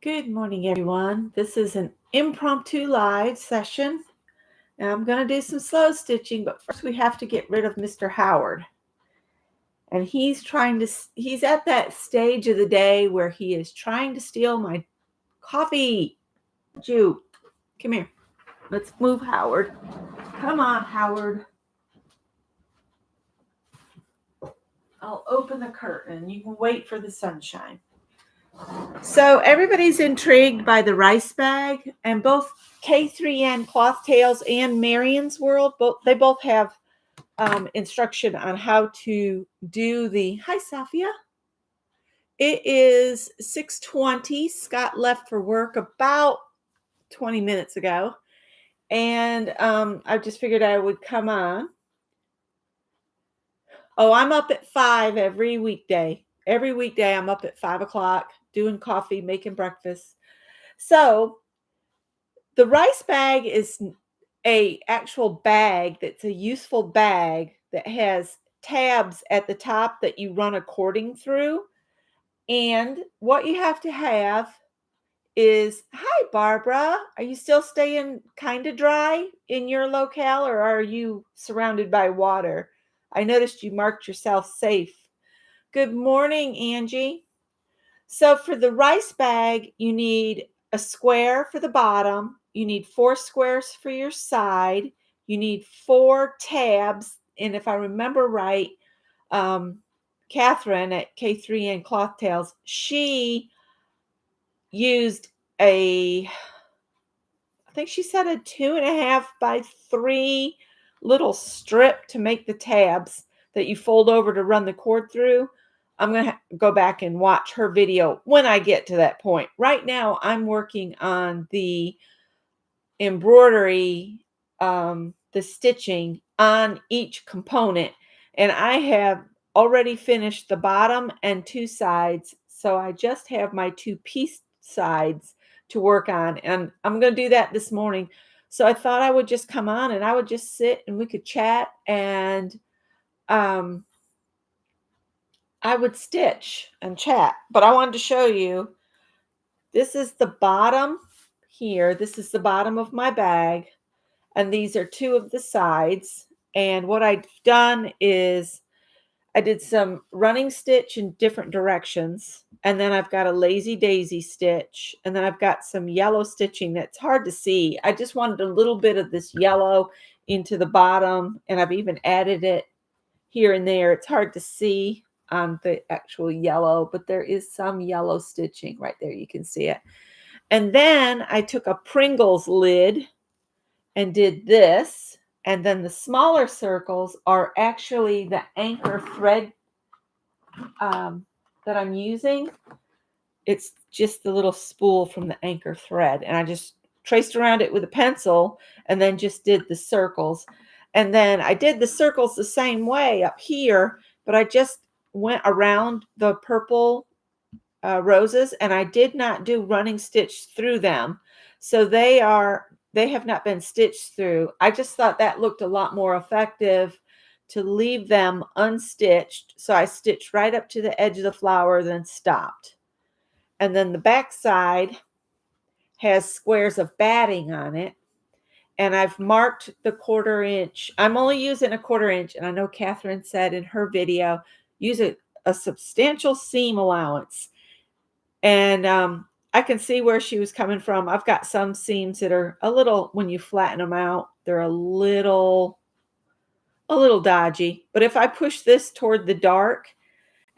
Good morning, everyone. This is an impromptu live session. And I'm going to do some slow stitching, but first we have to get rid of Mr. Howard. And he's at that stage of the day where he is trying to steal my coffee. Jew, come here. Let's move Howard. Come on, Howard. I'll open the curtain. You can wait for the sunshine. So everybody's intrigued by the rice bag, and both K3N Cloth Tales and Marion's World, they both have instruction on how to do the, hi Safia. It is 6:20. Scott left for work about 20 minutes ago, and I just figured I would come on. Oh, I'm up at 5 every weekday. Every weekday I'm up at 5 o'clock doing coffee, making breakfast. So the rice bag is a actual bag that's a useful bag that has tabs at the top that you run a cording through. And what you have to have is, hi, Barbara. Are you still staying kind of dry in your locale, or are you surrounded by water? I noticed you marked yourself safe. Good morning, Angie. So for the rice bag, you need a square for the bottom. You need 4 squares for your side. You need 4 tabs. And if I remember right, Catherine at K3N Cloth Tales, she used I think she said a 2.5 by 3 little strip to make the tabs that you fold over to run the cord through. I'm going to go back and watch her video when I get to that point. Right now, I'm working on the embroidery, the stitching on each component. And I have already finished the bottom and 2 sides. So I just have my 2 piece sides to work on. And I'm going to do that this morning. So I thought I would just come on and I would just sit and we could chat, and I would stitch and chat. But I wanted to show you, this is the bottom here. This is the bottom of my bag. And these are 2 of the sides. And what I've done is I did some running stitch in different directions. And then I've got a lazy daisy stitch. And then I've got some yellow stitching that's hard to see. I just wanted a little bit of this yellow into the bottom. And I've even added it here and there. It's hard to see on the actual yellow, but there is some yellow stitching right there. You can see it. And then I took a Pringles lid and did this. And then the smaller circles are actually the anchor thread that I'm using. It's just the little spool from the anchor thread. And I just traced around it with a pencil and then just did the circles. And then I did the circles the same way up here, but I just went around the purple roses, and I did not do running stitch through them. So they have not been stitched through. I just thought that looked a lot more effective to leave them unstitched. So I stitched right up to the edge of the flower, then stopped. And then the back side has squares of batting on it. And I've marked the 1/4 inch. I'm only using a 1/4 inch. And I know Catherine said in her video, use a substantial seam allowance. And I can see where she was coming from. I've got some seams that are a little, when you flatten them out, they're a little dodgy. But if I push this toward the dark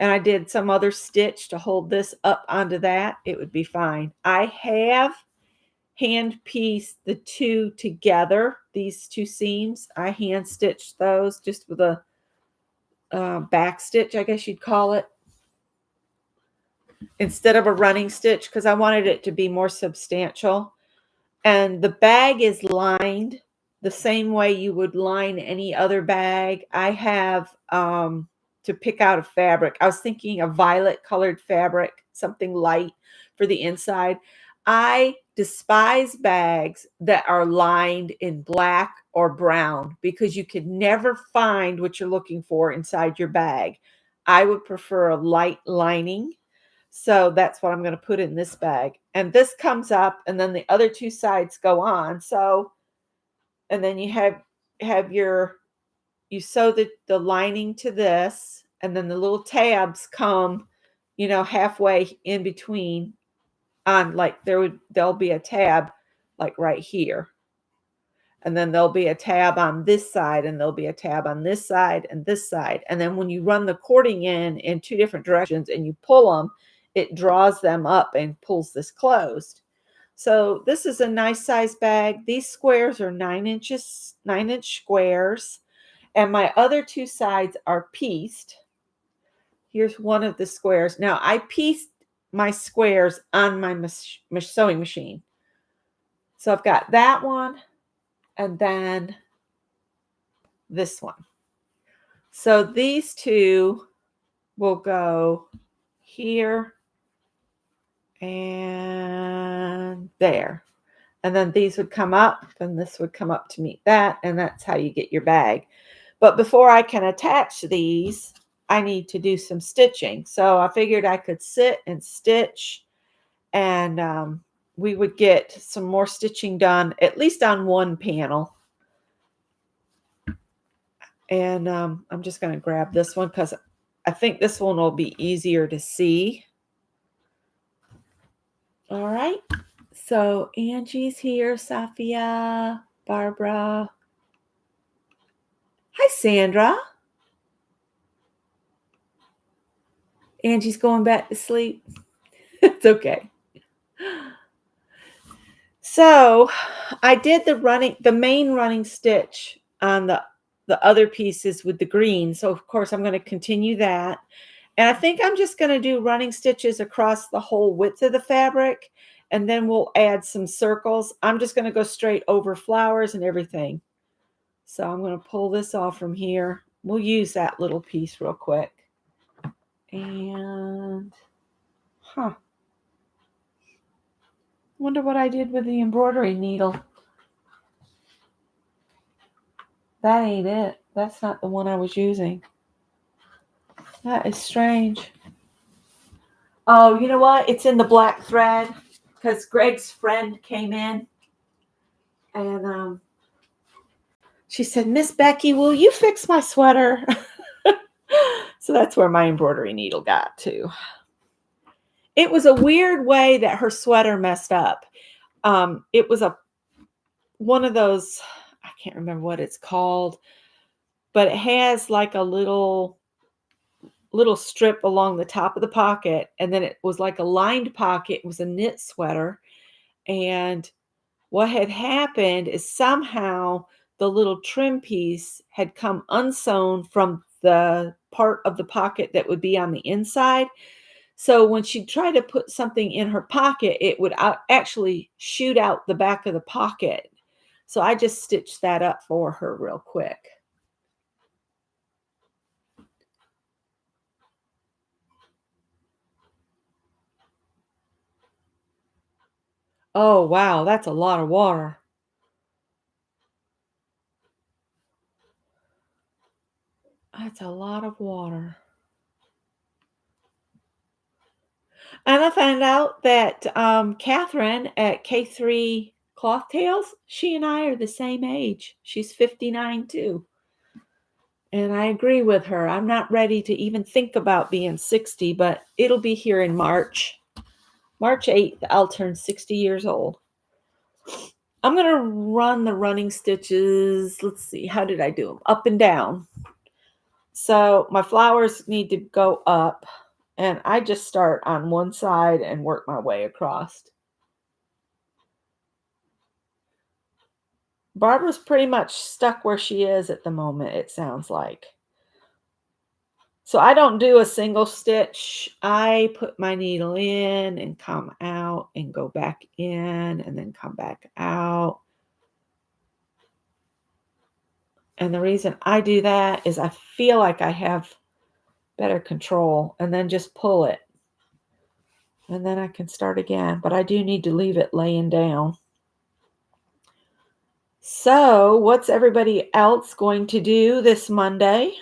and I did some other stitch to hold this up onto that, it would be fine. I have hand pieced the 2 together, these 2 seams. I hand stitched those just with a back stitch, I guess you'd call it, instead of a running stitch, because I wanted it to be more substantial. And the bag is lined the same way you would line any other bag. I have to pick out a fabric. I was thinking a violet colored fabric, something light for the inside. I despise bags that are lined in black or brown because you could never find what you're looking for inside your bag. I would prefer a light lining So that's what I'm going to put in this bag. And this comes up and then the other two sides go on. So, and then you have you sew the lining to this, and then the little tabs come, halfway in between, on like there'll be a tab like right here. And then there'll be a tab on this side, and there'll be a tab on this side and this side. And then when you run the cording in two different directions and you pull them, it draws them up and pulls this closed. So this is a nice size bag. These squares are 9-inch squares. And my other two sides are pieced. Here's one of the squares. Now I pieced my squares on my sewing machine. So I've got that one and then this one. So these two will go here and there. And then these would come up, and this would come up to meet that, and that's how you get your bag. But before I can attach these, I need to do some stitching. So I figured I could sit and stitch, and we would get some more stitching done, at least on one panel. And I'm just going to grab this one because I think this one will be easier to see. All right. So Angie's here, Safia, Barbara. Hi, Sandra. Angie's going back to sleep. It's okay. So I did the main running stitch on the other pieces with the green. So of course I'm going to continue that. And I think I'm just going to do running stitches across the whole width of the fabric. And then we'll add some circles. I'm just going to go straight over flowers and everything. So I'm going to pull this off from here. We'll use that little piece real quick. And, wonder what I did with the embroidery needle. That ain't it. That's not the one I was using. That is strange. Oh, you know what? It's in the black thread because Greg's friend came in and she said, Miss Becky, will you fix my sweater? So that's where my embroidery needle got to. It was a weird way that her sweater messed up. It was one of those, I can't remember what it's called, but it has like a little strip along the top of the pocket, and then it was like a lined pocket. It was a knit sweater, and what had happened is somehow the little trim piece had come unsewn from the part of the pocket that would be on the inside. So when she tried to put something in her pocket, it would actually shoot out the back of the pocket. So I just stitched that up for her real quick. Oh, wow, that's a lot of water. That's a lot of water. And I found out that Catherine at K3 Cloth Tales, she and I are the same age. She's 59 too. And I agree with her. I'm not ready to even think about being 60, but it'll be here in March. March 8th, I'll turn 60 years old. I'm going to run the running stitches. Let's see, how did I do them? Up and down. So my flowers need to go up, and I just start on one side and work my way across. Barbara's pretty much stuck where she is at the moment, it sounds like. So I don't do a single stitch. I put my needle in and come out and go back in and then come back out. And the reason I do that is I feel like I have better control, and then just pull it. And then I can start again, but I do need to leave it laying down. So what's everybody else going to do this Monday?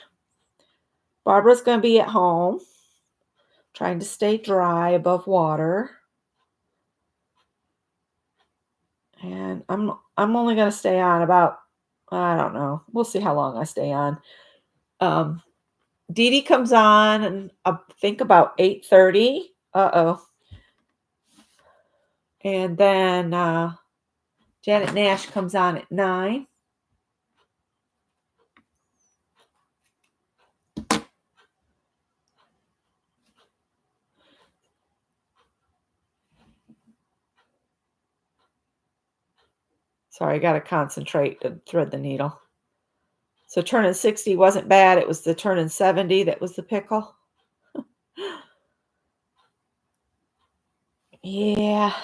Barbara's going to be at home. trying to stay dry above water. And I'm only gonna stay on about, I don't know. We'll see how long I stay on. Um, Dee Dee comes on and I think about 8:30. Uh-oh. And then Janet Nash comes on at 9. Sorry, I gotta concentrate to thread the needle. So turning 60 wasn't bad. It was the turning 70 that was the pickle. Yeah.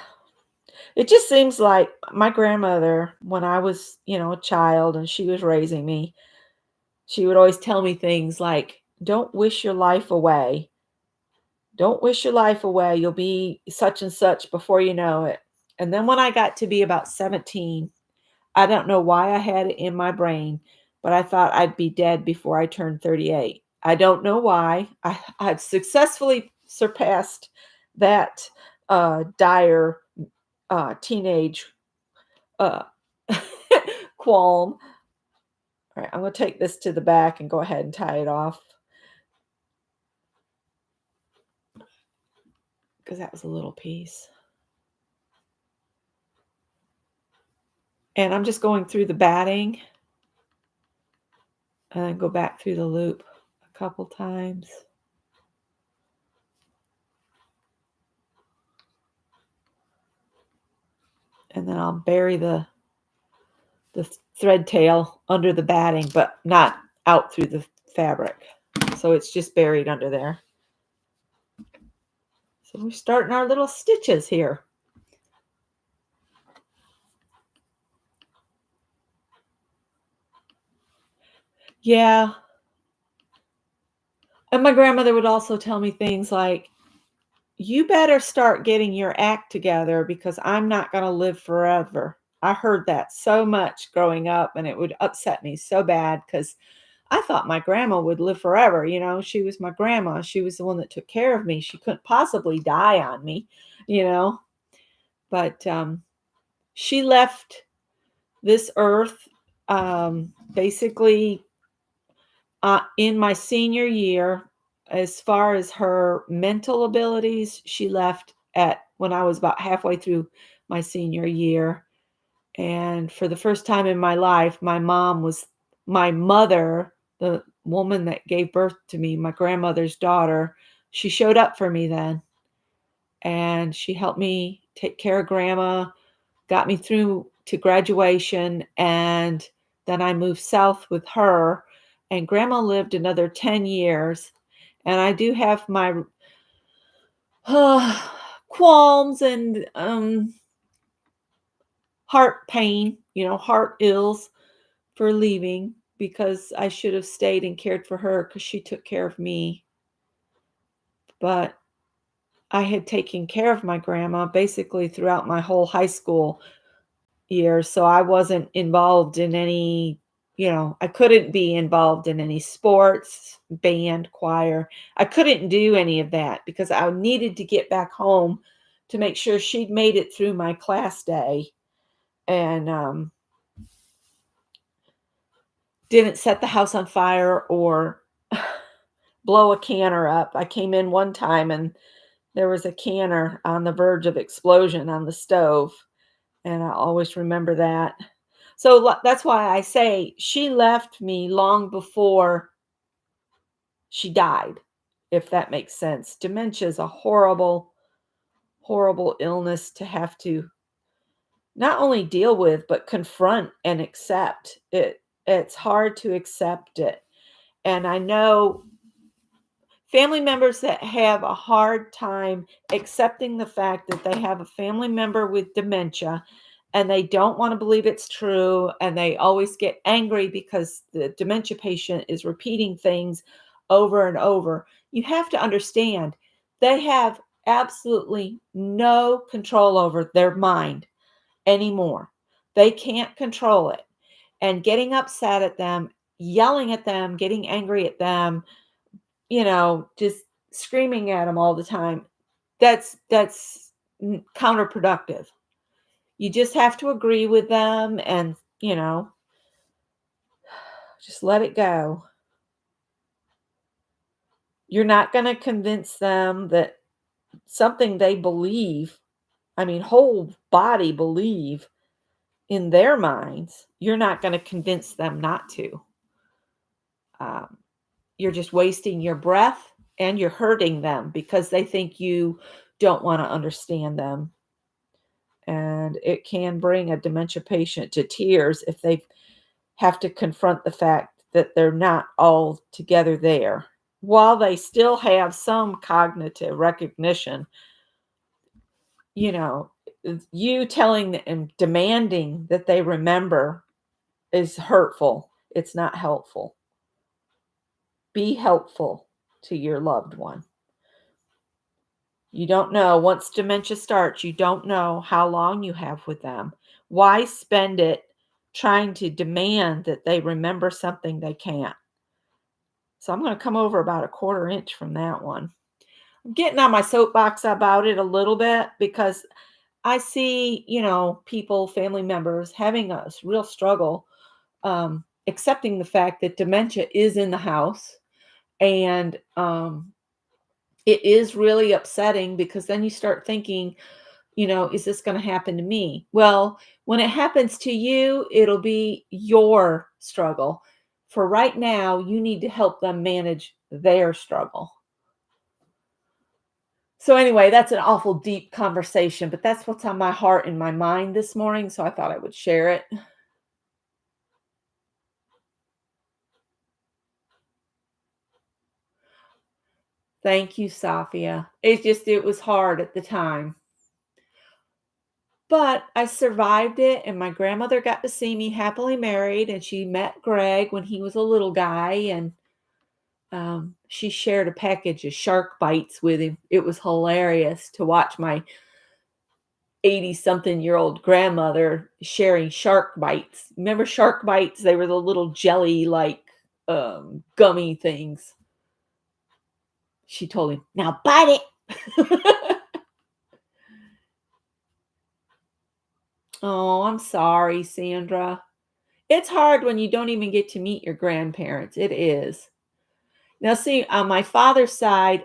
It just seems like my grandmother, when I was, a child and she was raising me, she would always tell me things like, don't wish your life away. Don't wish your life away. You'll be such and such before you know it. And then when I got to be about 17, I don't know why I had it in my brain, but I thought I'd be dead before I turned 38. I don't know why. I've successfully surpassed that dire teenage uh, qualm. All right, I'm going to take this to the back and go ahead and tie it off because that was a little piece. And I'm just going through the batting and then go back through the loop a couple times. And then I'll bury the thread tail under the batting, but not out through the fabric. So it's just buried under there. So we're starting our little stitches here. Yeah. And my grandmother would also tell me things like, you better start getting your act together because I'm not going to live forever. I heard that so much growing up, and it would upset me so bad because I thought my grandma would live forever. She was my grandma. She was the one that took care of me. She couldn't possibly die on me, you know. But she left this earth basically in my senior year. As far as her mental abilities, she left at when I was about halfway through my senior year. And for the first time in my life, my mother, the woman that gave birth to me, my grandmother's daughter. She showed up for me then, and she helped me take care of grandma, got me through to graduation, and then I moved south with her, and grandma lived another 10 years. And I do have my qualms and heart pain, heart ills for leaving because I should have stayed and cared for her because she took care of me. But I had taken care of my grandma basically throughout my whole high school years. So I wasn't involved in any, I couldn't be involved in any sports, band, choir. I couldn't do any of that because I needed to get back home to make sure she'd made it through my class day and didn't set the house on fire or blow a canner up. I came in one time and there was a canner on the verge of explosion on the stove. And I always remember that. So that's why I say she left me long before she died, if that makes sense. Dementia is a horrible, horrible illness to have to not only deal with, but confront and accept. It's hard to accept it. And I know family members that have a hard time accepting the fact that they have a family member with dementia and they don't want to believe it's true and they always get angry because the dementia patient is repeating things over and over. You have to understand they have absolutely no control over their mind anymore. They can't control it. And getting upset at them, yelling at them, getting angry at them, just screaming at them all the time, that's counterproductive. You just have to agree with them and, just let it go. You're not going to convince them that something they believe, I mean, whole body believe in their minds, you're not going to convince them not to. Um, you're just wasting your breath and you're hurting them because they think you don't want to understand them. And it can bring a dementia patient to tears if they have to confront the fact that they're not all together there. While they still have some cognitive recognition, you know, you telling and demanding that they remember is hurtful. It's not helpful. Be helpful to your loved one. You don't know, once dementia starts, you don't know how long you have with them. Why spend it trying to demand that they remember something they can't? So I'm going to come over about a quarter inch from that one. I'm getting on my soapbox about it a little bit because I see, people, family members having a real struggle accepting the fact that dementia is in the house. And it is really upsetting because then you start thinking, is this going to happen to me? Well, when it happens to you, it'll be your struggle. For right now, you need to help them manage their struggle. So anyway, that's an awful deep conversation, but that's what's on my heart and my mind this morning, so I thought I would share it. Thank you, Safia. It was hard at the time. But I survived it, and my grandmother got to see me happily married, and she met Greg when he was a little guy, and she shared a package of shark bites with him. It was hilarious to watch my 80-something-year-old grandmother sharing shark bites. Remember shark bites? They were the little jelly-like gummy things. She told him, "Now bite it." Oh, I'm sorry, Sandra. It's hard when you don't even get to meet your grandparents. It is. Now, see, on my father's side,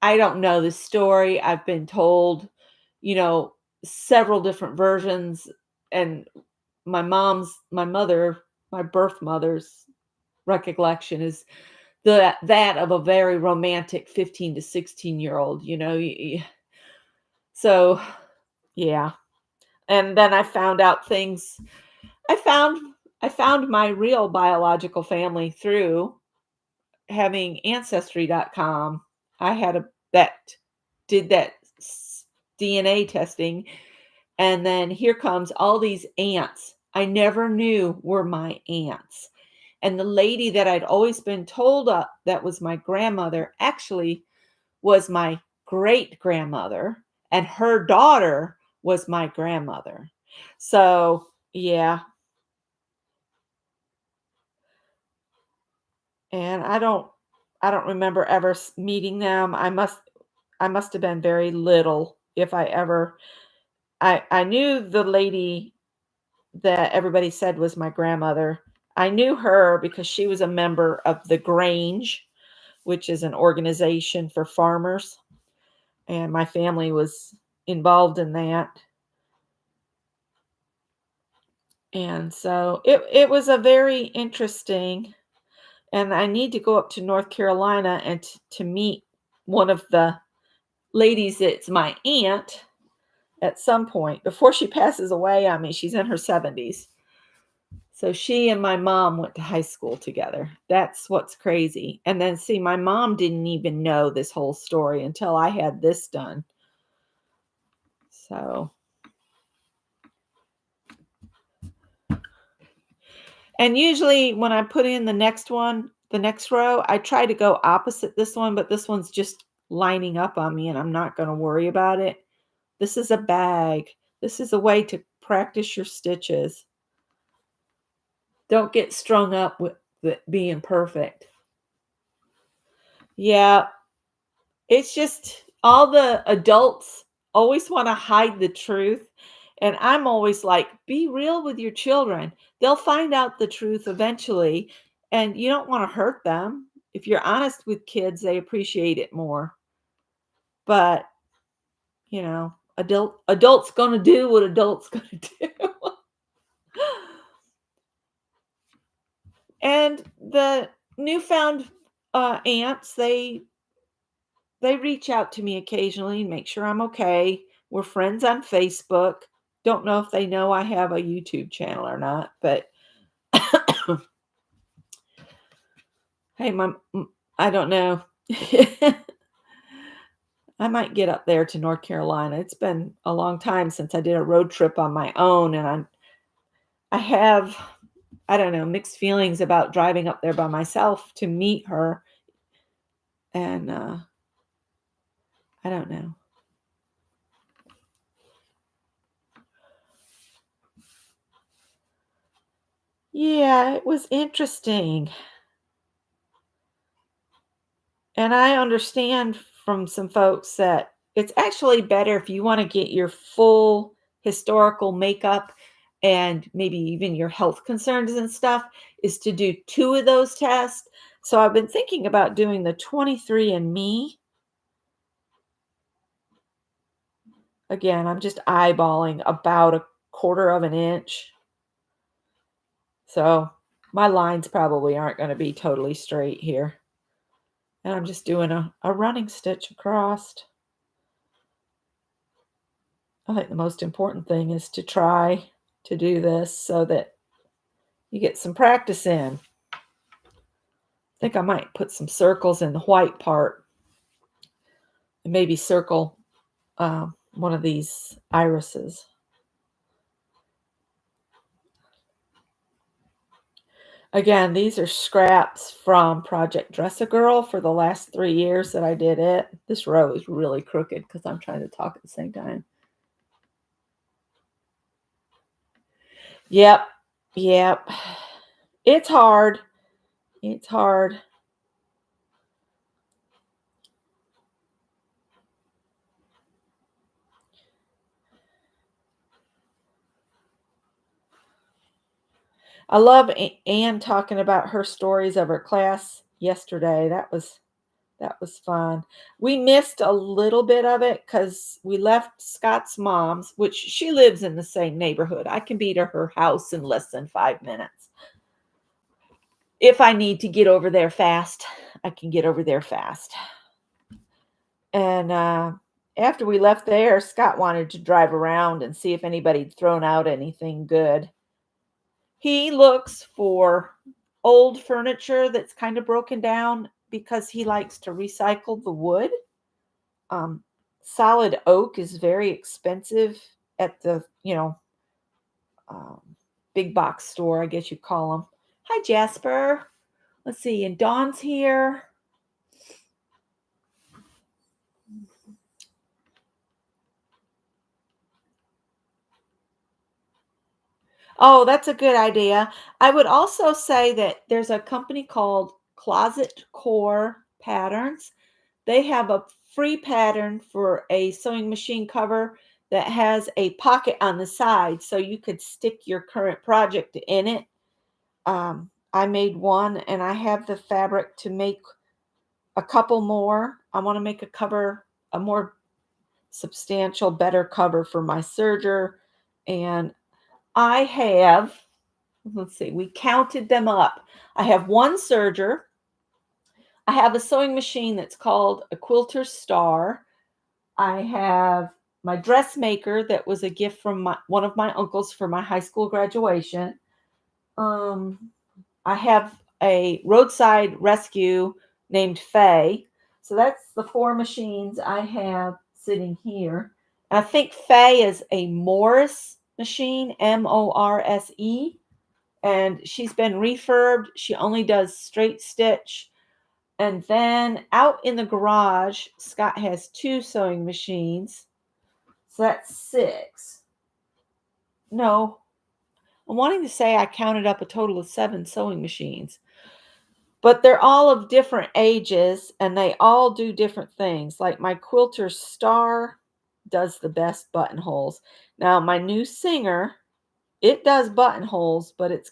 I don't know the story. I've been told, you know, several different versions. And my birth mother's recollection is that of a very romantic 15 to 16-year-old, So, yeah. And then I found out things. I found I found my real biological family through having ancestry.com. I had a that did that DNA testing, and then here comes all these aunts I never knew were my aunts. And the lady that I'd always been told that was my grandmother actually was my great grandmother, and her daughter was my grandmother. So, yeah, and I don't remember ever meeting them. I must have been very little if I ever I knew the lady that everybody said was my grandmother. I knew her because she was a member of the Grange, which is an organization for farmers, and my family was involved in that. And so it was a very interesting, and I need to go up to North Carolina and to meet one of the ladies that's my aunt at some point before she passes away. I mean, she's in her 70s. So she and my mom went to high school together. That's what's crazy. And then see, my mom didn't even know this whole story until I had this done. So, and usually when I put in the next row, I try to go opposite this one, but this one's just lining up on me and I'm not going to worry about it. This is a bag. This is a way to practice your stitches. Don't get strung up with it being perfect. Yeah, It's just all the adults always wanna hide the truth, and I'm always like, "Be real with your children. They'll find out the truth eventually, and you don't wanna hurt them. If you're honest with kids, they appreciate it more." But, adults gonna do what adults gonna do. And the newfound, aunts, they reach out to me occasionally and make sure I'm okay. We're friends on Facebook. Don't know if they know I have a YouTube channel or not, but hey, I don't know. I might get up there to North Carolina. It's been a long time since I did a road trip on my own, and I have, I don't know, mixed feelings about driving up there by myself to meet her, and I don't know. Yeah, it was interesting. And I understand from some folks that it's actually better if you want to get your full historical makeup and maybe even your health concerns and stuff is to do two of those tests. So I've been thinking about doing the 23andMe. Again, I'm just eyeballing about a quarter of an inch. So my lines probably aren't going to be totally straight here. And I'm just doing a running stitch across. I think the most important thing is to try to do this so that you get some practice in. I think I might put some circles in the white part and maybe circle one of these irises. Again, these are scraps from Project Dress a Girl for the last 3 years that I did it. This row is really crooked because I'm trying to talk at the same time. Yep, yep. It's hard. It's hard. I love Anne talking about her stories of her class yesterday. That was fun. We missed a little bit of it because we left Scott's mom's, which she lives in the same neighborhood. I can be to her house in less than 5 minutes. If I need to get over there fast, I can get over there fast. And after we left there, Scott wanted to drive around and see if anybody'd thrown out anything good. He looks for old furniture that's kind of broken down because he likes to recycle the wood. Um, Solid oak is very expensive at the, um, big box store, I guess you call them. Hi, Jasper. Let's see. And Dawn's here. Oh, that's a good idea. I would also say that there's a company called Closet Core Patterns. They have a free pattern for a sewing machine cover that has a pocket on the side so you could stick your current project in it. I made one and I have the fabric to make a couple more. I want to make a cover, a more substantial, better cover for my serger. And I have, let's see, we counted them up. I have one serger. I have a sewing machine that's called a Quilter Star. I have my dressmaker that was a gift from one of my uncles for my high school graduation. Um, I have a roadside rescue named Faye. So that's the four machines I have sitting here. I think Faye is a Morse machine, Morse, and she's been refurbed. She only does straight stitch. And then out in the garage, Scott has two sewing machines. So that's six. No, I'm wanting to say I counted up a total of seven sewing machines. But they're all of different ages and they all do different things. Like my quilter Star does the best buttonholes. Now, my new Singer, it does buttonholes, but it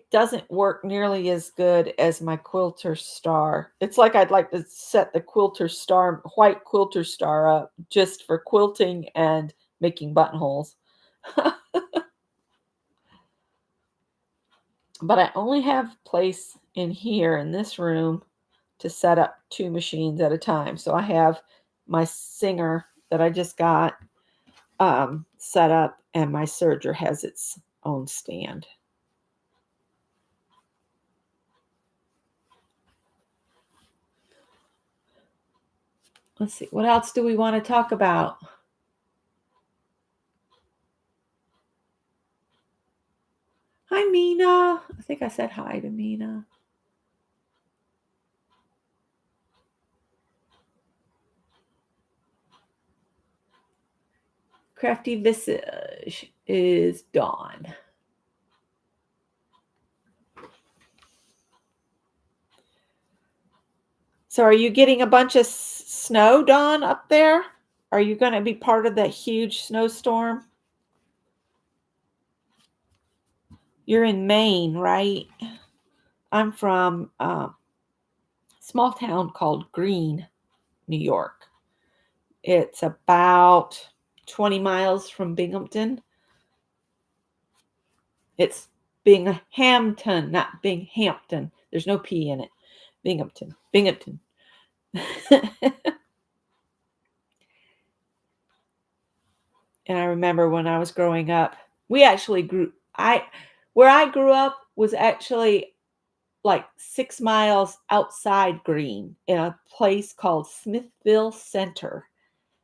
doesn't work nearly as good as my Quilter Star. It's like I'd like to set the Quilter Star, white Quilter Star up just for quilting and making buttonholes. But I only have place in here in this room to set up 2 machines at a time. So I have my Singer that I just got set up, and my Serger has its own stand. Let's see, what else do we want to talk about? Hi, Mina. I think I said hi to Mina. Crafty Visage is Dawn. So are you getting a bunch of snow, Dawn, up there? Are you going to be part of that huge snowstorm? You're in Maine, right? I'm from a small town called Greene, New York. It's about 20 miles from Binghamton. It's Binghamton, not Binghampton. There's no P in it. Binghamton. Binghamton. And I remember when I was growing up, we actually where I grew up was actually like 6 miles outside Greene in a place called Smithville Center.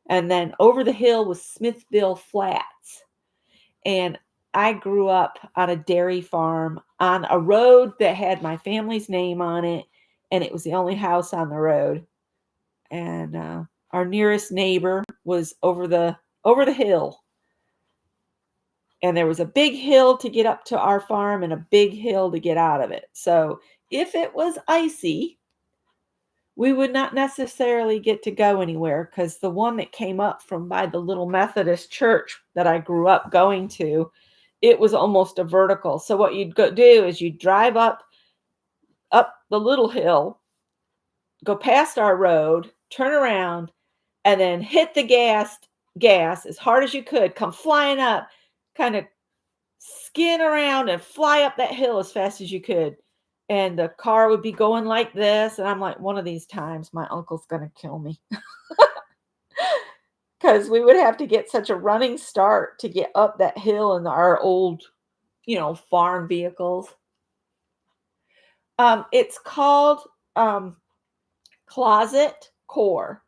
And then over the hill was Smithville Flats. And I grew up on a dairy farm on a road that had my family's name on it, and it was the only house on the road. And our nearest neighbor was over the hill. And there was a big hill to get up to our farm and a big hill to get out of it. So if it was icy, we would not necessarily get to go anywhere, because the one that came up from by the little Methodist church that I grew up going to, it was almost a vertical. So what you'd go do is you'd drive up the little hill, go past our road, turn around, and then hit the gas as hard as you could, come flying up, kind of skin around and fly up that hill as fast as you could. And the car would be going like this. And I'm like, one of these times my uncle's going to kill me. Because we would have to get such a running start to get up that hill in our old, farm vehicles. It's called Closet Core.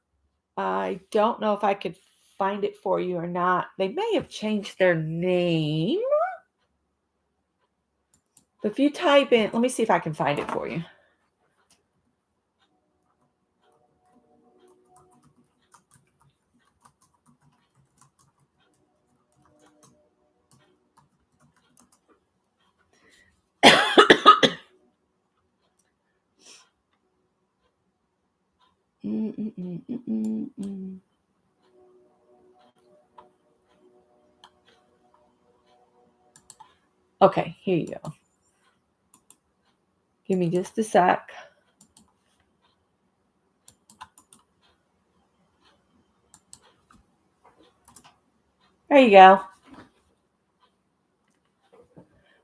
I don't know if I could find it for you or not. They may have changed their name. But if you type in, let me see if I can find it for you. Okay, here you go. Give me just a sec. There you go.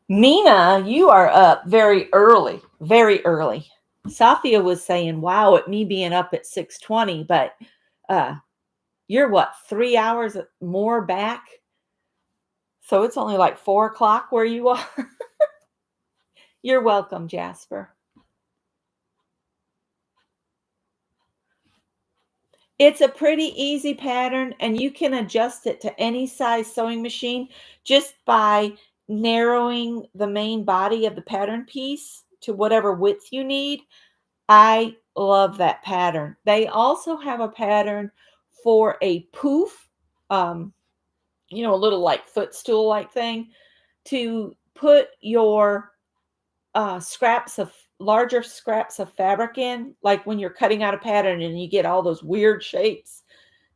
Mina, you are up very early, very early. Safia was saying, wow, at me being up at 6:20, but you're what, 3 hours more back? So it's only like 4 o'clock where you are. You're welcome, Jasper. It's a pretty easy pattern, and you can adjust it to any size sewing machine just by narrowing the main body of the pattern piece to whatever width you need. I love that pattern. They also have a pattern for a poof, a little like footstool like thing to put your larger scraps of fabric in, like when you're cutting out a pattern and you get all those weird shapes.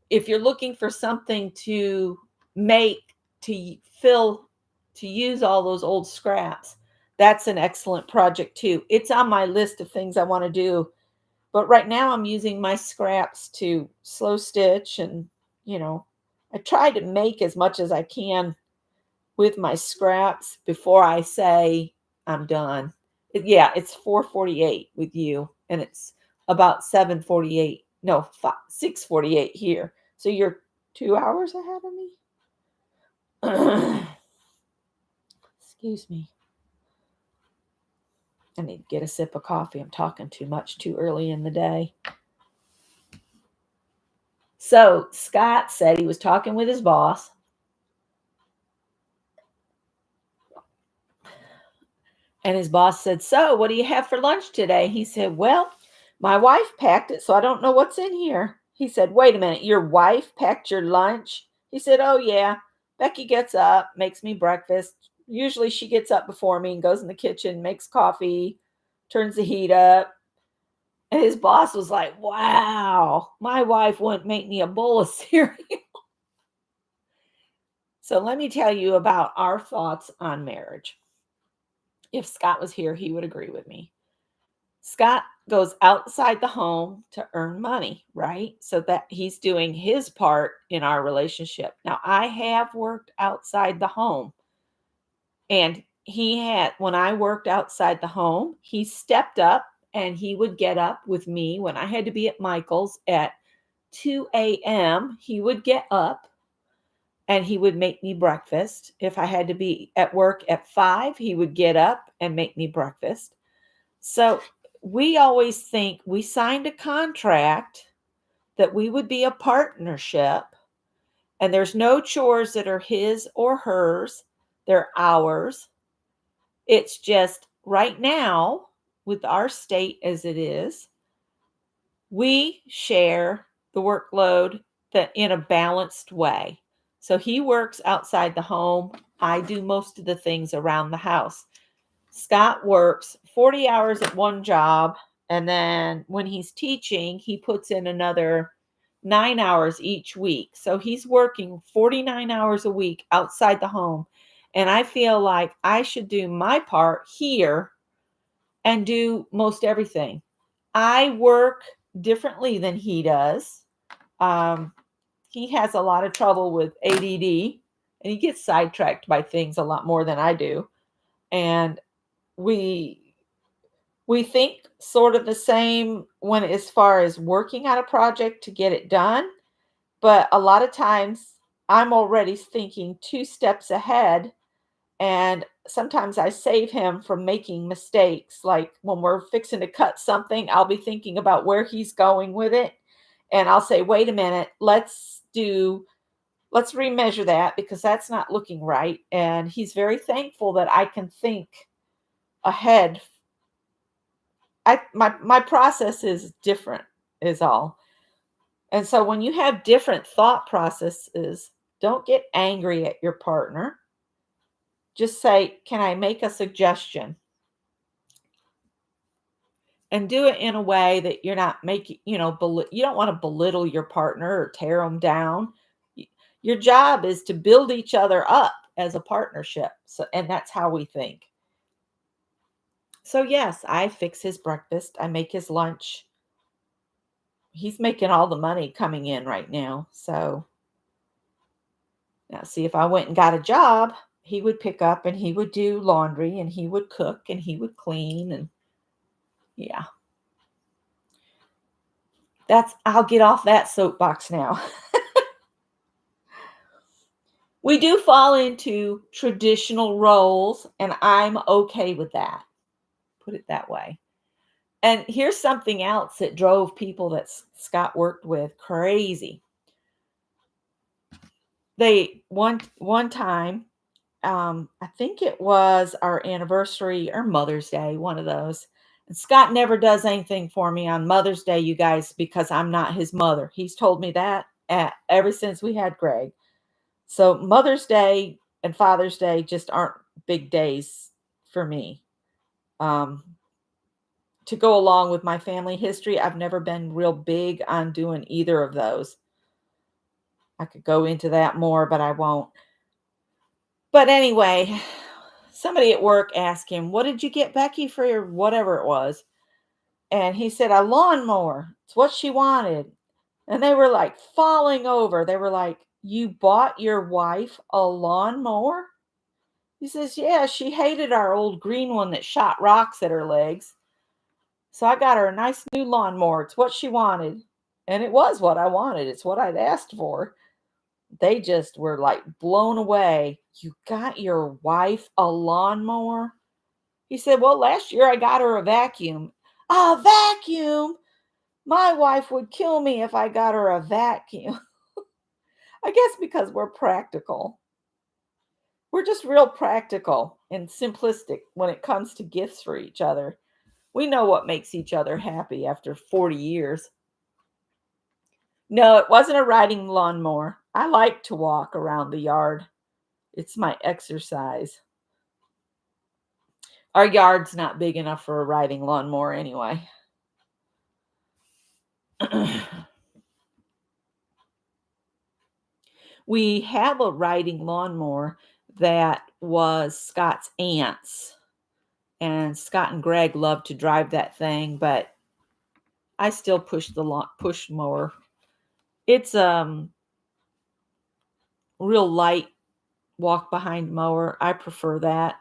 If you're looking for something to make fill to use all those old scraps, that's an excellent project too. It's on my list of things I want to do, but right now I'm using my scraps to slow stitch and, you know, I try to make as much as I can with my scraps before I say I'm done. Yeah, it's 4:48 with you, and it's about 7:48. No, 6:48 here. So you're 2 hours ahead of me. Excuse me. I need to get a sip of coffee. I'm talking too much too early in the day. So Scott said he was talking with his boss. And his boss said, "So, what do you have for lunch today?" He said, "Well, my wife packed it, so I don't know what's in here." He said, "Wait a minute, your wife packed your lunch?" He said, "Oh, yeah. Becky gets up, makes me breakfast. Usually she gets up before me and goes in the kitchen, makes coffee, turns the heat up." And his boss was like, "Wow, my wife wouldn't make me a bowl of cereal." So let me tell you about our thoughts on marriage. If Scott was here, he would agree with me. Scott goes outside the home to earn money, right? So that he's doing his part in our relationship. Now, I have worked outside the home, and when I worked outside the home, he stepped up and he would get up with me when I had to be at Michael's at 2 a.m. He would get up and he would make me breakfast. If I had to be at work at 5, he would get up and make me breakfast. So we always think we signed a contract that we would be a partnership, and there's no chores that are his or hers, they're ours. It's just right now, with our state as it is, we share the workload that in a balanced way. So he works outside the home. I do most of the things around the house. Scott works 40 hours at one job, and then when he's teaching, he puts in another 9 hours each week. So he's working 49 hours a week outside the home. And I feel like I should do my part here and do most everything. I work differently than he does. Um, he has a lot of trouble with ADD, and he gets sidetracked by things a lot more than I do. And we we think sort of the same when as far as working on a project to get it done, but a lot of times I'm already thinking 2 steps ahead, and sometimes I save him from making mistakes. Like when we're fixing to cut something, I'll be thinking about where he's going with it, and I'll say, "Wait a minute, let's remeasure that because that's not looking right." And he's very thankful that I can think ahead. My process is different is all. And so when you have different thought processes, don't get angry at your partner. Just say, "Can I make a suggestion?" And do it in a way that you're not making, you don't want to belittle your partner or tear them down. Y- Your job is to build each other up as a partnership. So, and that's how we think. So yes, I fix his breakfast. I make his lunch. He's making all the money coming in right now. So now, see, if I went and got a job, he would pick up and he would do laundry and he would cook and he would clean. And yeah, I'll get off that soapbox now. We do fall into traditional roles, and I'm okay with that. Put it that way. And here's something else that drove people that Scott worked with crazy. One time, I think it was our anniversary or Mother's Day, one of those. And Scott never does anything for me on Mother's Day, you guys, because I'm not his mother. He's told me that ever since we had Greg. So Mother's Day and Father's Day just aren't big days for me. To go along with my family history. I've never been real big on doing either of those. I could go into that more, but I won't. But anyway, somebody at work asked him, "What did you get Becky for your whatever it was?" And he said, "A lawnmower. It's what she wanted." And they were like falling over. They were like, "You bought your wife a lawnmower?" He says, "Yeah, she hated our old green one that shot rocks at her legs. So I got her a nice new lawnmower. It's what she wanted." And it was what I wanted. It's what I'd asked for. They just were like blown away. "You got your wife a lawnmower?" He said, "Well, last year I got her a vacuum." "A vacuum? My wife would kill me if I got her a vacuum." I guess because we're practical. We're just real practical and simplistic when it comes to gifts for each other. We know what makes each other happy after 40 years. No, it wasn't a riding lawnmower. I like to walk around the yard. It's my exercise. Our yard's not big enough for a riding lawnmower anyway. We have a riding lawnmower that was Scott's aunt's, and Scott and Greg love to drive that thing, but I still push the push mower. It's real light walk behind mower. I prefer that.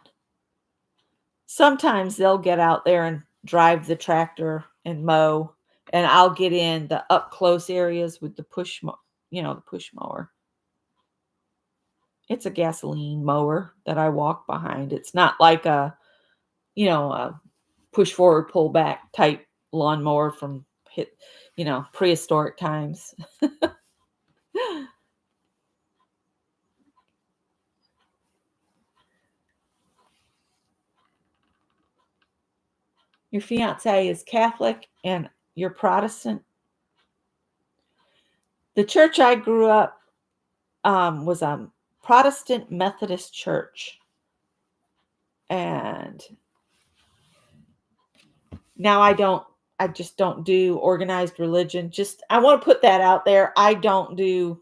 Sometimes they'll get out there and drive the tractor and mow, and I'll get in the up close areas with the the push mower. It's a gasoline mower that I walk behind. It's not like a push forward, pull back type lawnmower from prehistoric times. Your fiance is Catholic and you're Protestant. The church I grew up was a Protestant Methodist church. And now I just don't do organized religion. Just, I want to put that out there. I don't do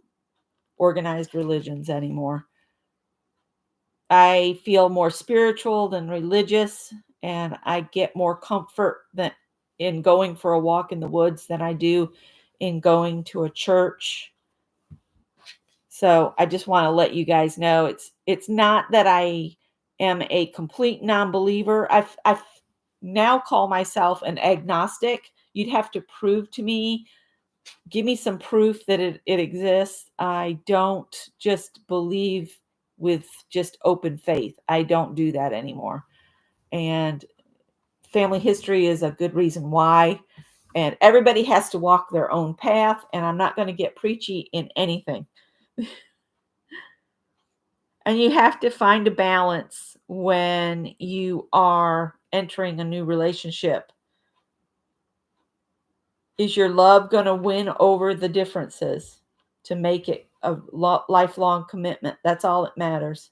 organized religions anymore. I feel more spiritual than religious, and I get more comfort than in going for a walk in the woods than I do in going to a church. So I just want to let you guys know it's not that I am a complete non-believer. I've now call myself an agnostic. You'd have to prove to me, give me some proof that it exists. I don't just believe with just open faith. I don't do that anymore. And family history is a good reason why. And everybody has to walk their own path. And I'm not going to get preachy in anything. And you have to find a balance when you are entering a new relationship. Is your love going to win over the differences to make it a lifelong commitment? That's all that matters.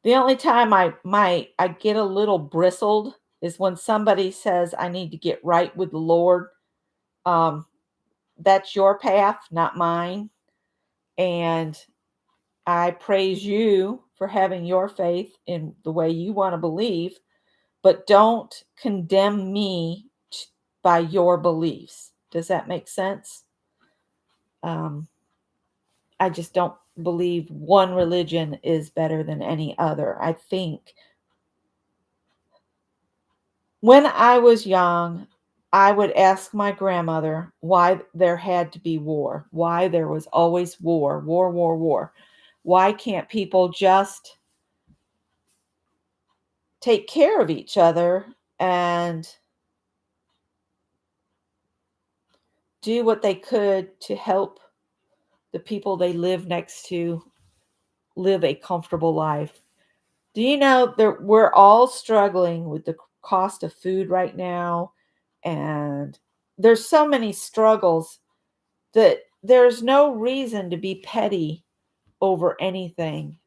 The only time I get a little bristled is when somebody says I need to get right with the Lord. Um, that's your path, not mine. And I praise you for having your faith in the way you want to believe, but don't condemn me by your beliefs. Does that make sense? Um, I just don't believe one religion is better than any other. I think when I was young, I would ask my grandmother why there had to be war, why there was always war, war, war, war. Why can't people just take care of each other and do what they could to help the people they live next to live a comfortable life? Do you know that we're all struggling with the cost of food right now? And there's so many struggles that there's no reason to be petty over anything.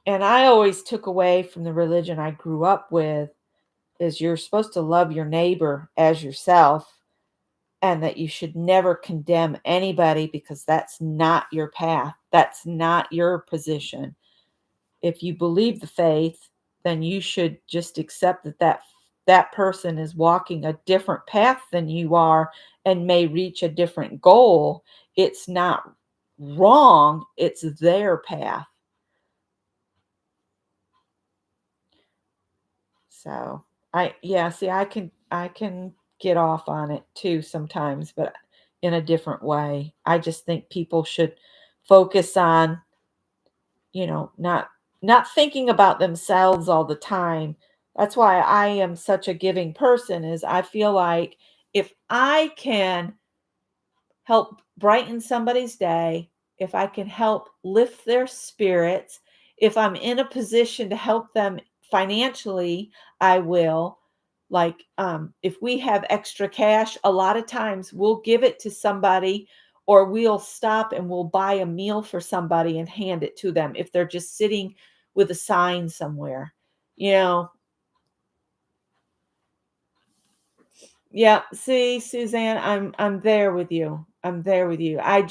And I always took away from the religion I grew up with is you're supposed to love your neighbor as yourself, and that you should never condemn anybody because that's not your path. That's not your position. If you believe the faith, then you should just accept that person is walking a different path than you are and may reach a different goal. It's not wrong, it's their path. So, see, I can get off on it too sometimes, but in a different way. I just think people should focus on, not thinking about themselves all the time. That's why I am such a giving person, is I feel like if I can help brighten somebody's day, if I can help lift their spirits, if I'm in a position to help them financially, I will. Like, if we have extra cash, a lot of times we'll give it to somebody, or we'll stop and we'll buy a meal for somebody and hand it to them if they're just sitting with a sign somewhere. You know, yeah, see, Suzanne, I'm there with you. I'm there with you. I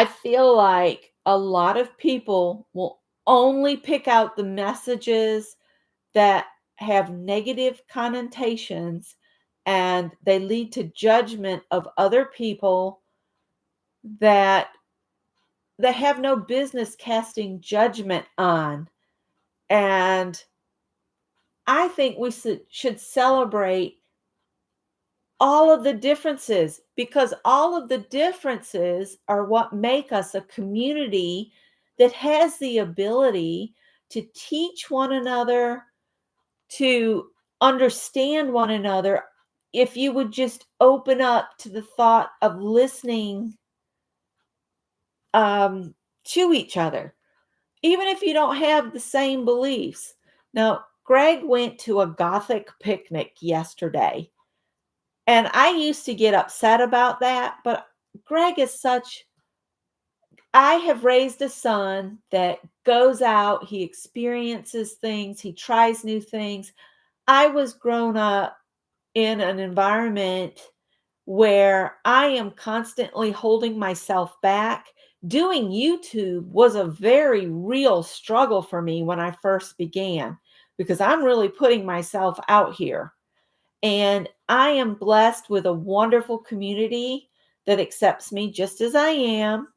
feel like a lot of people will only pick out the messages that have negative connotations, and they lead to judgment of other people that they have no business casting judgment on. And I think we should celebrate all of the differences, because all of the differences are what make us a community that has the ability to teach one another, to understand one another, if you would just open up to the thought of listening, um, to each other, even if you don't have the same beliefs. Now, Greg went to a Gothic picnic yesterday. And I used to get upset about that, but Greg is such I have raised a son that goes out, he experiences things, he tries new things. I was grown up in an environment where I am constantly holding myself back. Doing YouTube was a very real struggle for me when I first began, because I'm really putting myself out here. And I am blessed with a wonderful community that accepts me just as I am.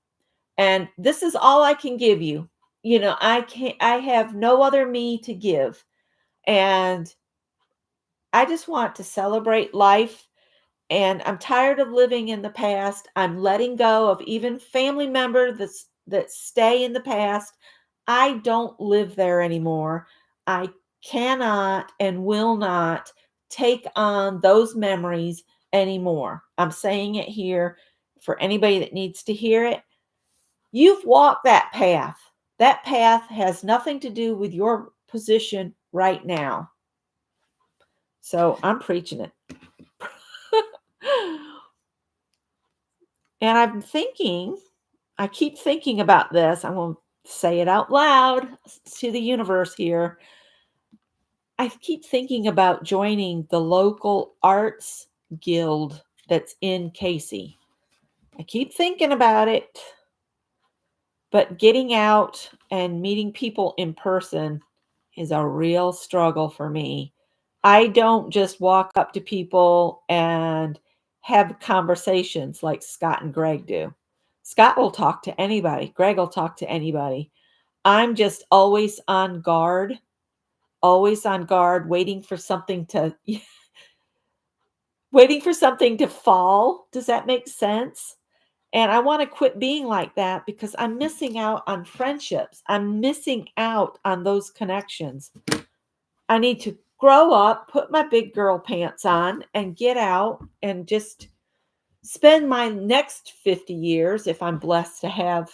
And this is all I can give you. I have no other me to give. And I just want to celebrate life. And I'm tired of living in the past. I'm letting go of even family members that stay in the past. I don't live there anymore. I cannot and will not take on those memories anymore. I'm saying it here for anybody that needs to hear it. You've walked that path. That path has nothing to do with your position right now. So I'm preaching it. And I keep thinking about this. I'm going to say it out loud to the universe here. I keep thinking about joining the local arts guild that's in Casey. I keep thinking about it, but getting out and meeting people in person is a real struggle for me. I don't just walk up to people and have conversations like Scott and Greg do. Scott will talk to anybody, Greg will talk to anybody. I'm just always on guard, waiting for something to fall. Does that make sense? And I want to quit being like that, because I'm missing out on friendships. I'm missing out on those connections. I need to grow up, put my big girl pants on, and get out and just spend my next 50 years, if I'm blessed to have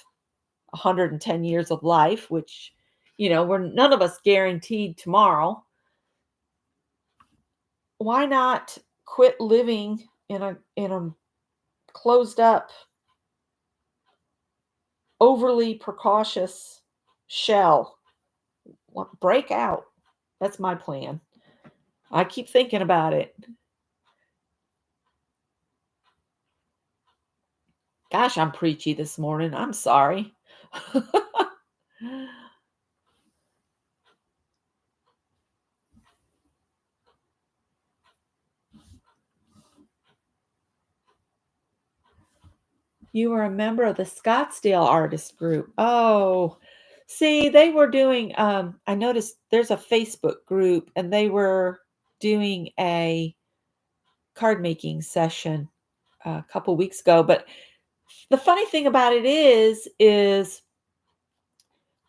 110 years of life, which, we're none of us guaranteed tomorrow. Why not quit living in a closed up, overly precautious shell? Break out. That's my plan. I keep thinking about it. Gosh, I'm preachy this morning. I'm sorry. You were a member of the Scottsdale artist group. Oh, see, they were doing, I noticed there's a Facebook group and they were doing a card making session a couple weeks ago. But the funny thing about it is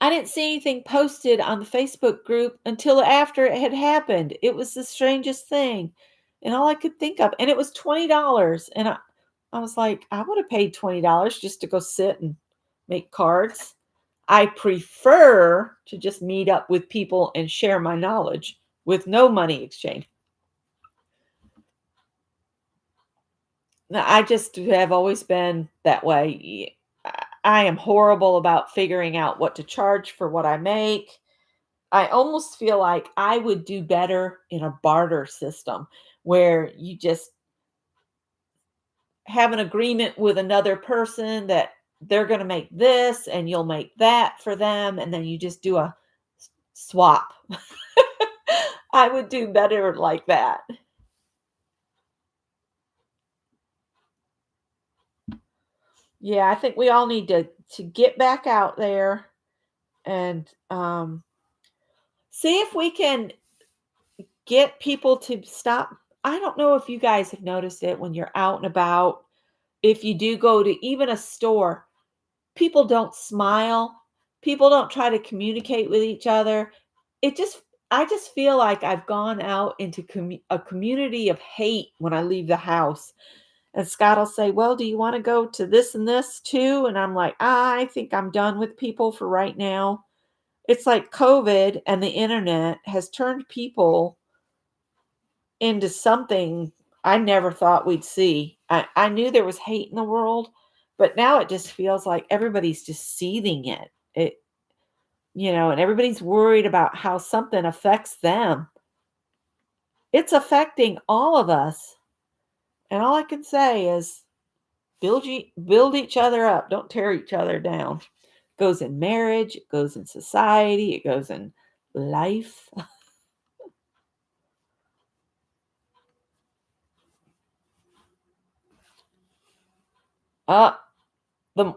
I didn't see anything posted on the Facebook group until after it had happened. It was the strangest thing. And all I could think of, and it was $20. And I was like, I would have paid $20 just to go sit and make cards. I prefer to just meet up with people and share my knowledge with no money exchange. Now, I just have always been that way. I am horrible about figuring out what to charge for what I make. I almost feel like I would do better in a barter system where you just have an agreement with another person that they're going to make this and you'll make that for them. And then you just do a swap. I would do better like that. Yeah, I think we all need to get back out there and see if we can get people to stop. I don't know if you guys have noticed it when you're out and about. If you do go to even a store, people don't smile. People don't try to communicate with each other. It just I just feel like I've gone out into a community of hate when I leave the house. And Scott will say, "Well, do you want to go to this and this too?" And I'm like, I think I'm done with people for right now." It's like COVID and the internet has turned people into something I never thought we'd see. I knew there was hate in the world, but now it just feels like everybody's just seething it. And everybody's worried about how something affects them. It's affecting all of us. And all I can say is build each other up. Don't tear each other down. It goes in marriage, it goes in society, it goes in life. Uh, the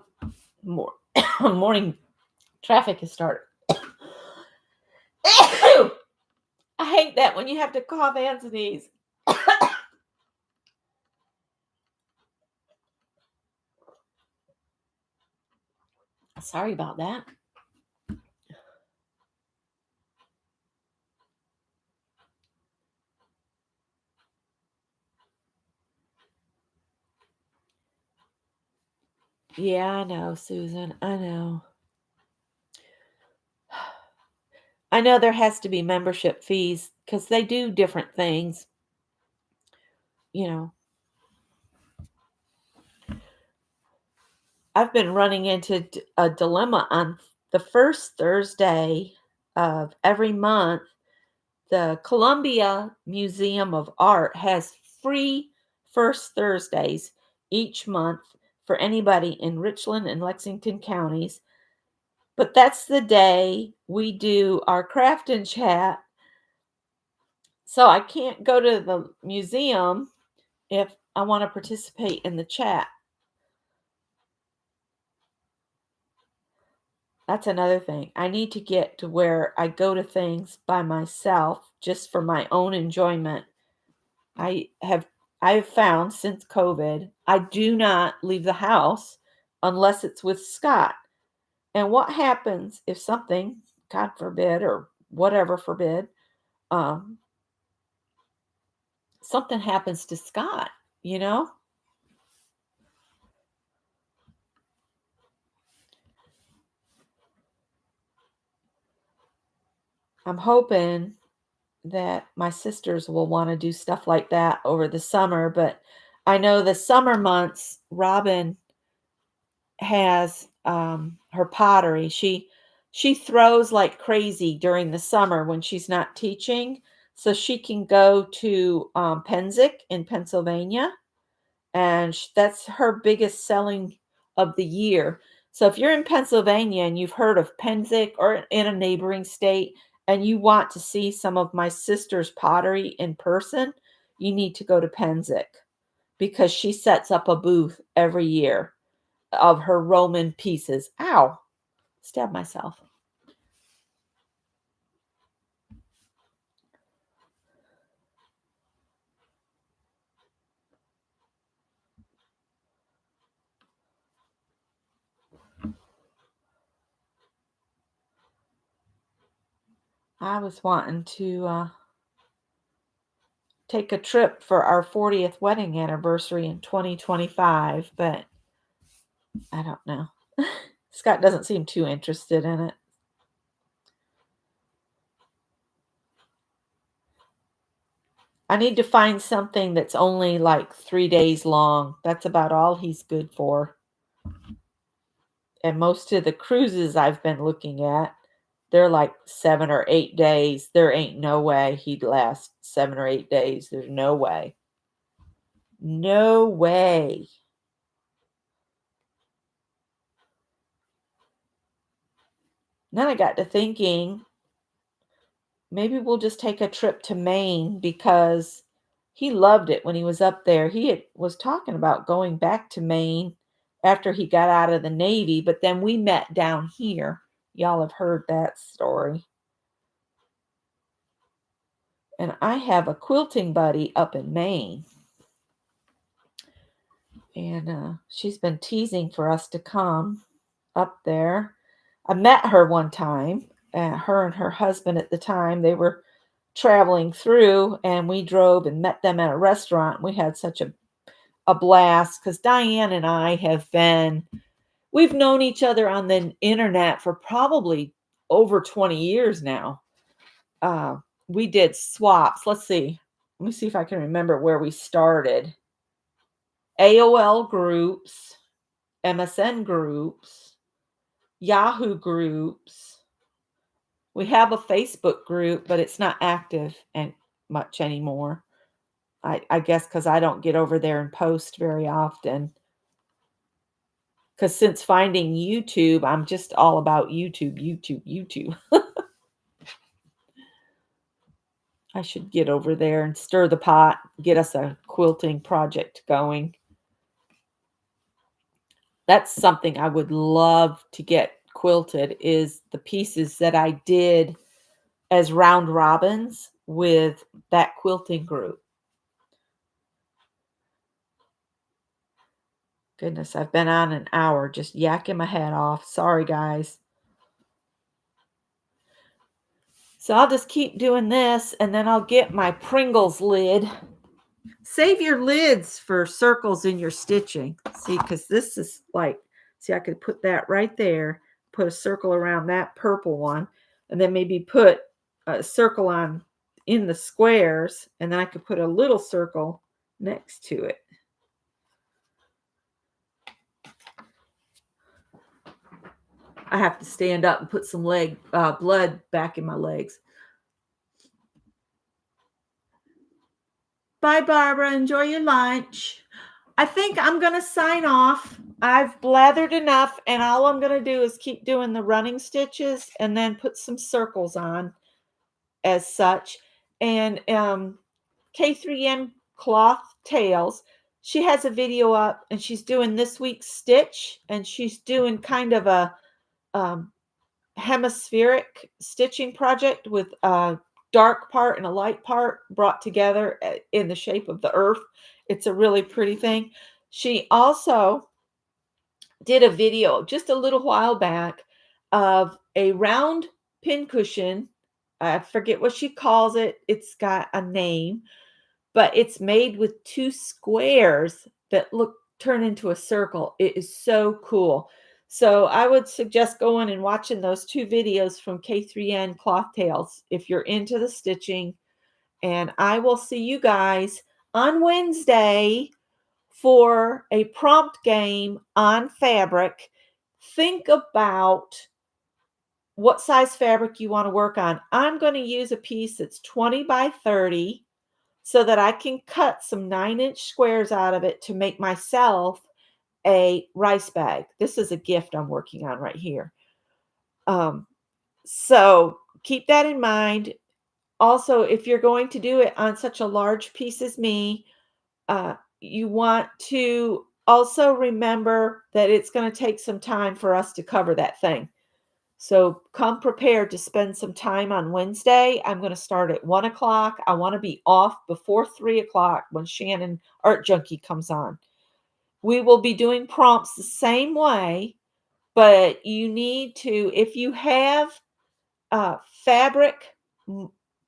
more morning traffic has started. I hate that when you have to cough and sneeze. Sorry about that. Yeah, I know, Susan. I know. I know there has to be membership fees because they do different things. You know, I've been running into a dilemma on the first Thursday of every month. The Columbia Museum of Art has free first Thursdays each month for anybody in Richland and Lexington counties. But that's the day we do our craft and chat. So I can't go to the museum if I want to participate in the chat. That's another thing. I need to get to where I go to things by myself just for my own enjoyment. I have I've found since COVID, I do not leave the house unless it's with Scott. And what happens if something, God forbid, or whatever forbid, um, something happens to Scott, you know? I'm hoping that my sisters will want to do stuff like that over the summer, but I know the summer months, Robin has her pottery. She throws like crazy during the summer when she's not teaching, so she can go to Penzic in Pennsylvania, and that's her biggest selling of the year. So if you're in Pennsylvania and you've heard of Penzic or in a neighboring state and you want to see some of my sister's pottery in person, you need to go to Penzic because she sets up a booth every year of her Roman pieces. Ow, stabbed myself. I was wanting to take a trip for our 40th wedding anniversary in 2025, but I don't know. Scott doesn't seem too interested in it. I need to find something that's only like 3 days long. That's about all he's good for. And most of the cruises I've been looking at, they're like 7 or 8 days. There ain't no way he'd last 7 or 8 days. There's no way. No way. Then I got to thinking, maybe we'll just take a trip to Maine because he loved it when he was up there. Was talking about going back to Maine after he got out of the Navy, but then we met down here. Y'all have heard that story. And I have a quilting buddy up in Maine. And she's been teasing for us to come up there. I met her one time. Her and her husband at the time, they were traveling through, and we drove and met them at a restaurant. We had such a blast because Diane and I we've known each other on the internet for probably over 20 years now. Uh, we did swaps. Let's see. Let me see if I can remember where we started. AOL groups, MSN groups, Yahoo groups. We have a Facebook group, but it's not active and much anymore. I guess because I don't get over there and post very often. Because since finding YouTube, I'm just all about YouTube, YouTube, YouTube. I should get over there and stir the pot, get us a quilting project going. That's something I would love to get quilted is the pieces that I did as round robins with that quilting group. Goodness, I've been on an hour just yakking my head off. Sorry, guys. So I'll just keep doing this and then I'll get my Pringles lid. Save your lids for circles in your stitching. See, because this is like, see, I could put that right there, put a circle around that purple one, and then maybe put a circle on in the squares, and then I could put a little circle next to it. I have to stand up and put some blood back in my legs. Bye, Barbara. Enjoy your lunch. I think I'm going to sign off. I've blathered enough, and all I'm going to do is keep doing the running stitches and then put some circles on as such. And K3M Cloth Tails, she has a video up, and she's doing this week's stitch, and she's doing kind of a hemispheric stitching project with a dark part and a light part brought together in the shape of the earth. It's a really pretty thing. She also did a video just a little while back of a round pincushion. I forget what she calls it. It's got a name, but it's made with two squares that turn into a circle. It is so cool. So I would suggest going and watching those 2 videos from K3N Cloth Tales if you're into the stitching, and I will see you guys on Wednesday for a prompt game on fabric. Think about what size fabric you want to work on. I'm going to use a piece that's 20 by 30 so that I can cut some 9-inch squares out of it to make myself a rice bag. This is a gift I'm working on right here. Um, so keep that in mind. Also, if you're going to do it on such a large piece as me, you want to also remember that it's going to take some time for us to cover that thing. So come prepared to spend some time on Wednesday. I'm going to start at 1 o'clock. I want to be off before 3 o'clock when Shannon Art Junkie comes on. We will be doing prompts the same way, but you need to, if you have fabric,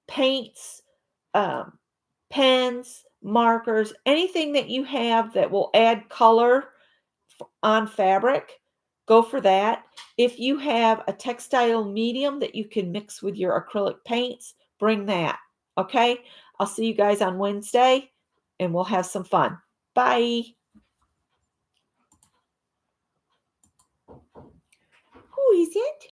paints, um, pens, markers, anything that you have that will add color on fabric, go for that. If you have a textile medium that you can mix with your acrylic paints, bring that. Okay? I'll see you guys on Wednesday and we'll have some fun. Bye. Who is it?